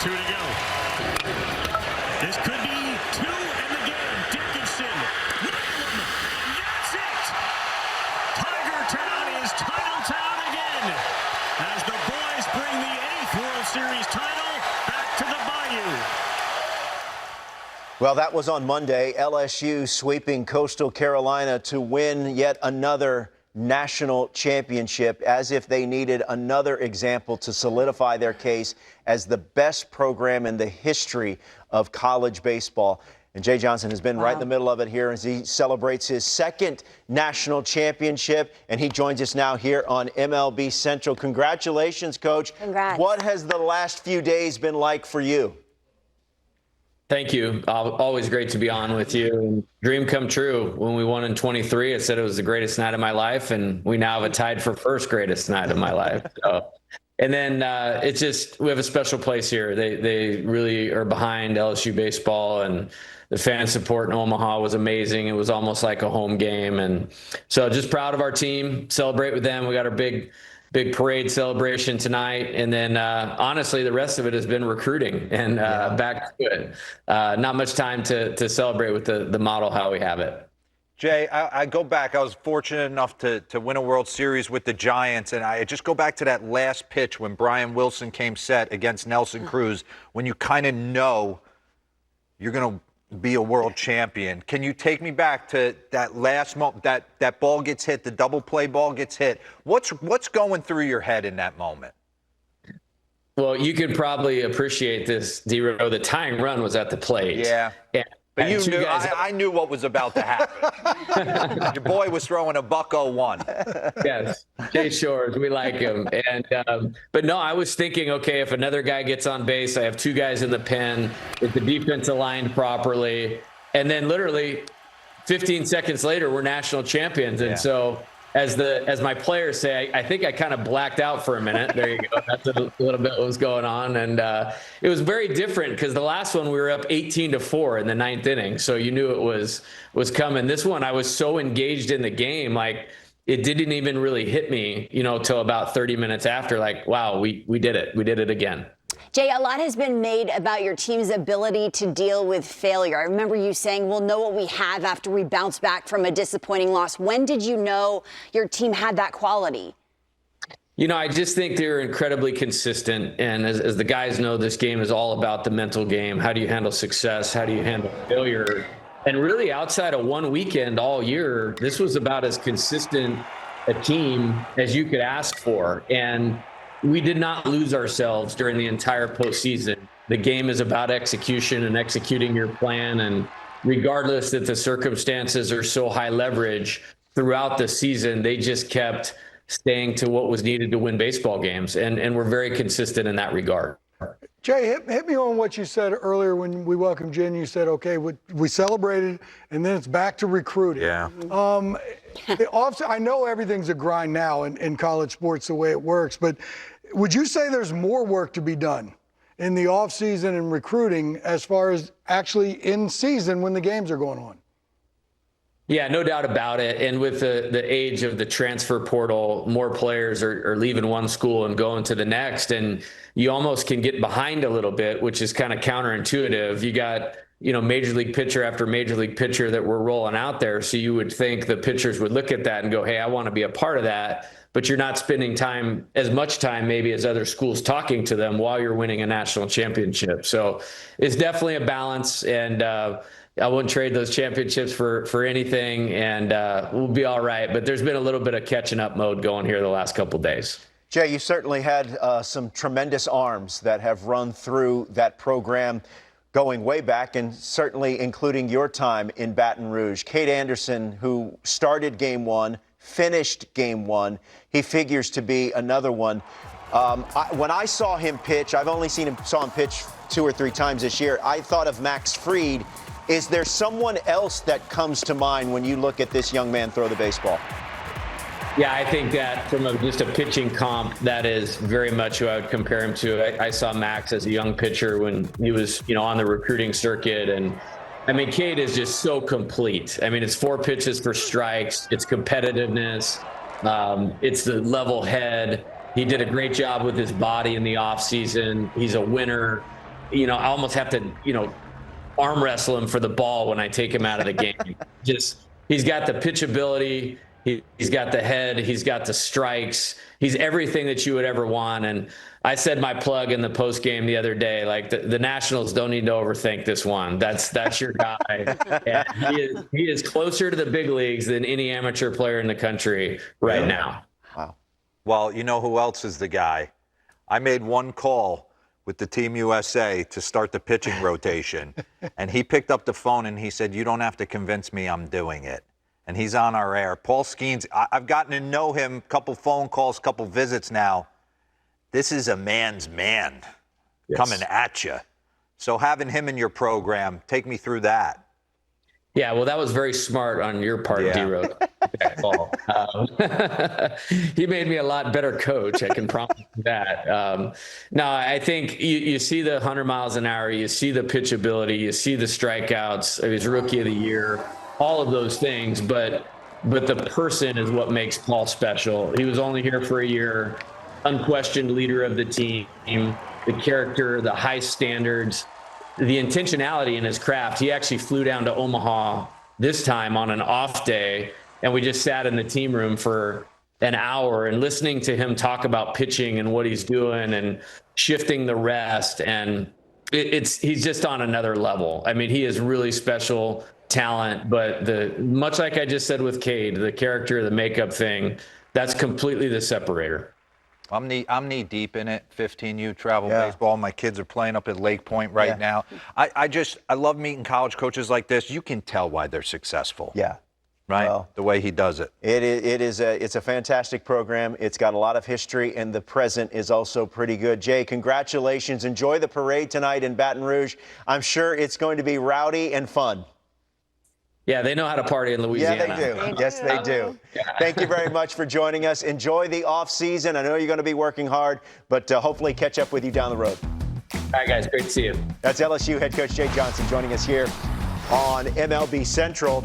2 to go. This could be 2 in the game. Dickinson. That's it. Tiger Town is Title Town again as the boys bring the 8th World Series title back to the Bayou. Well, that was on Monday. LSU sweeping Coastal Carolina to win yet another national championship, as if they needed another example to solidify their case as the best program in the history of college baseball. And Jay Johnson has been right in the middle of it here as he celebrates his 2nd national championship, and he joins us now here on MLB Central. Congratulations, Coach. Congrats. What has the last few days been like for you? Thank you. Always great to be on with you. Dream come true. When we won in 23, I said it was the greatest night of my life, and we now have a tied for first greatest night of my life. So, and then it's just, we have a special place here. They really are behind LSU baseball, and the fan support in Omaha was amazing. It was almost like a home game. And so just proud of our team, celebrate with them. We got our big parade celebration tonight. And then honestly, the rest of it has been recruiting and back to it. Not much time to celebrate with the model how we have it. Jay, I go back. I was fortunate enough to win a World Series with the Giants, and I just go back to that last pitch when Brian Wilson came set against Nelson Cruz, when you kind of know you're going to be a world champion. Can you take me back to that last moment, that ball gets hit, the double play ball gets hit? What's going through your head in that moment? Well, you could probably appreciate this, D-Row. The tying run was at the plate. Yeah. But you knew, I knew what was about to happen. Your boy was throwing a $101. Yes, Jay Shores, we like him. And but no, I was thinking, okay, if another guy gets on base, I have 2 guys in the pen, if the defense aligned properly, and then literally 15 seconds later, we're national champions. And so as my players say, I think I kind of blacked out for a minute. There you go. That's a little bit what was going on. And it was very different because the last one we were up 18-4 in the 9th inning. So you knew it was coming. This one, I was so engaged in the game, like it didn't even really hit me, till about 30 minutes after, like, wow, we did it. We did it again. Jay, a lot has been made about your team's ability to deal with failure. I remember you saying, we'll know what we have after we bounce back from a disappointing loss. When did you know your team had that quality? I just think they're incredibly consistent. And as the guys know, this game is all about the mental game. How do you handle success? How do you handle failure? And really, outside of one weekend all year, this was about as consistent a team as you could ask for. And we did not lose ourselves during the entire postseason. The game is about execution and executing your plan. And regardless that the circumstances are so high leverage throughout the season, they just kept staying to what was needed to win baseball games. And we're very consistent in that regard. Jay, hit me on what you said earlier when we welcomed you in. You said, okay, we celebrated, and then it's back to recruiting. Yeah. I know everything's a grind now in college sports the way it works, but would you say there's more work to be done in the offseason and recruiting as far as actually in season when the games are going on? Yeah, no doubt about it. And with the age of the transfer portal, more players are leaving one school and going to the next. And you almost can get behind a little bit, which is kind of counterintuitive. You got, major league pitcher after major league pitcher that we're rolling out there. So you would think the pitchers would look at that and go, hey, I want to be a part of that. But you're not spending as much time maybe as other schools talking to them while you're winning a national championship. So it's definitely a balance. And I wouldn't trade those championships for anything, and we'll be all right. But there's been a little bit of catching up mode going here the last couple of days. Jay, you certainly had some tremendous arms that have run through that program going way back, and certainly including your time in Baton Rouge. Kade Anderson, who started Game 1, finished Game 1. He figures to be another one. When I saw him pitch, I've only saw him pitch 2 or 3 times this year. I thought of Max Fried. Is there someone else that comes to mind when you look at this young man throw the baseball? Yeah, I think that from just a pitching comp, that is very much who I would compare him to. I saw Max as a young pitcher when he was, on the recruiting circuit. And I mean, Kade is just so complete. I mean, it's 4 pitches for strikes. It's competitiveness. It's the level head. He did a great job with his body in the offseason. He's a winner. I almost have to, arm wrestle him for the ball when I take him out of the game. He's got the pitchability. He's got the head. He's got the strikes. He's everything that you would ever want. And I said my plug in the post game the other day, like the Nationals don't need to overthink this one. That's your guy. And he is closer to the big leagues than any amateur player in the country right now. Wow. Well, you know who else is the guy? I made one call with the Team USA to start the pitching rotation, and he picked up the phone and he said, "You don't have to convince me I'm doing it." And he's on our air. Paul Skeens, I've gotten to know him, couple phone calls, couple visits now. This is a man's man coming at you. So having him in your program, take me through that. Yeah, well, that was very smart on your part, D-Rose. He made me a lot better coach. I can promise you that. No, I think you see the 100 miles an hour, you see the pitchability, you see the strikeouts. He was Rookie of the Year, all of those things. But the person is what makes Paul special. He was only here for a year, unquestioned leader of the team, the character, the high standards, the intentionality in his craft. He actually flew down to Omaha this time on an off day, and we just sat in the team room for an hour and listening to him talk about pitching and what he's doing and shifting the rest. And he's just on another level. I mean, he is really special talent, but much like I just said with Kade, the character, the makeup thing, that's completely the separator. I'm knee deep in it. 15U travel baseball. My kids are playing up at Lake Point right now. I love meeting college coaches like this. You can tell why they're successful. Yeah. Right? Well, the way he does it. It's a fantastic program. It's got a lot of history, and the present is also pretty good. Jay, congratulations. Enjoy the parade tonight in Baton Rouge. I'm sure it's going to be rowdy and fun. Yeah, they know how to party in Louisiana. Yeah, they do. Yes, they do. Thank you very much for joining us. Enjoy the off season. I know you're going to be working hard, but hopefully catch up with you down the road. All right, guys. Great to see you. That's LSU head coach Jay Johnson joining us here on MLB Central.